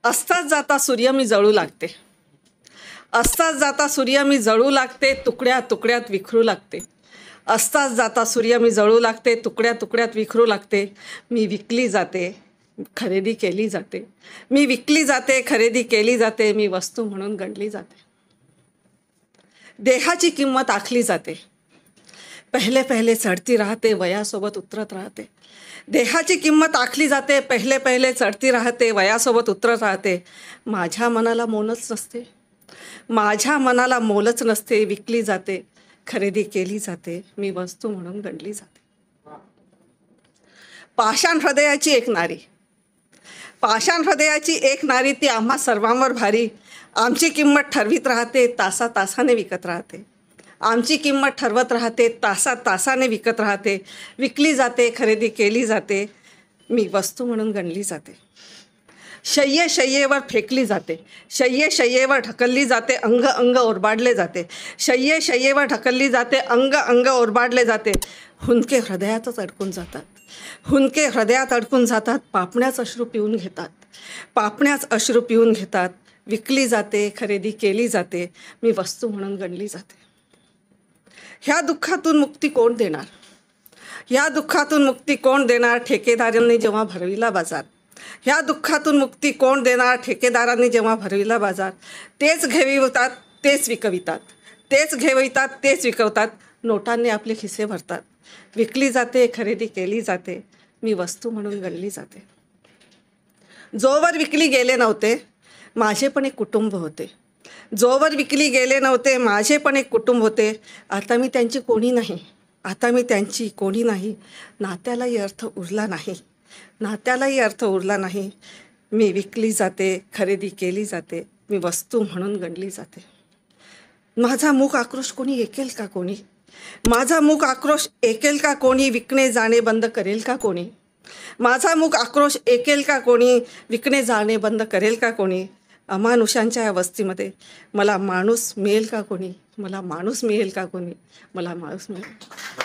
असताच जाता सूर्य मी जळू लागते, असताच जाता सूर्य मी जळू लागते, तुकड्या तुकड्यात विखरू लागते. असताच जाता सूर्य मी जळू लागते, तुकड्या तुकड्यात विखरू लागते. मी विकली जाते, खरेदी केली जाते. मी विकली जाते, खरेदी केली जाते. मी वस्तू म्हणून गणली जाते. देहाची किंमत आखली जाते, पहिले पहिले चढती राहते, वयासोबत उतरत राहते. देहाची किंमत आखली जाते, पहिले पहिले चढती राहते, वयासोबत उतरत राहते. माझ्या मनाला मोलच नसते, माझ्या मनाला मोलच नसते. विकली जाते, खरेदी केली जाते. मी वस्तू म्हणून गणली जाते. पाषाण हृदयाची एक नारी, पाषाण हृदयाची एक नारी, ती आम्हा सर्वांवर भारी. आमची किंमत ठरवीत राहते, तासा तासाने विकत राहते. आमची किंमत ठरवत राहते, तासा तासाने विकत राहते. विकली जाते, खरेदी केली जाते. मी वस्तू म्हणून गणली जाते. शय्ये शय्येवर फेकली जाते, शय्ये शय्येवर ढकलली जाते. अंग अंग ओरबाडले जाते, शय्ये शय्येवर ढकलली जाते. अंग अंग ओरबाडले जाते. हुंदके हृदयातच अडकून जातात, हुंदके हृदयात अडकून जातात. पापण्याच अश्रू पिऊन घेतात, पापण्याच अश्रू पिऊन घेतात. विकली जाते, खरेदी केली जाते. मी वस्तू म्हणून गणली जाते. ह्या दुःखातून मुक्ती कोण देणार, ह्या दुःखातून मुक्ती कोण देणार. ठेकेदारांनी जेव्हा भरविला बाजार, ह्या दुःखातून मुक्ती कोण देणार. ठेकेदारांनी जेव्हा भरविला बाजार. तेच घेवितात, तेच विकवितात, तेच घेवितात, तेच विकवतात. नोटांनी आपले खिसे भरतात. विकली जाते, खरेदी केली जाते. मी वस्तू म्हणून गणली जाते. जोवर विकली गेले नव्हते, माझे पण एक कुटुंब होते. जोवर विकली गेले नव्हते, माझे पण एक कुटुंब होते. आता मी त्यांची कोणी नाही, आता मी त्यांची कोणी नाही. नात्यालाही अर्थ उरला नाही, नात्यालाही अर्थ उरला नाही. मी विकली जाते, खरेदी केली जाते. मी वस्तू म्हणून गणली जाते. माझा मूक आक्रोश कोणी ऐकेल का कोणी, माझा मूक आक्रोश ऐकेल का कोणी. विकणे जाणे बंद करेल का कोणी, माझा मूक आक्रोश ऐकेल का कोणी. विकणे जाणे बंद करेल का कोणी. अमानुषांच्या या वस्तीमध्ये मला माणूस मिळेल का कोणी, मला माणूस मिळेल का कोणी, मला माणूस मिळेल.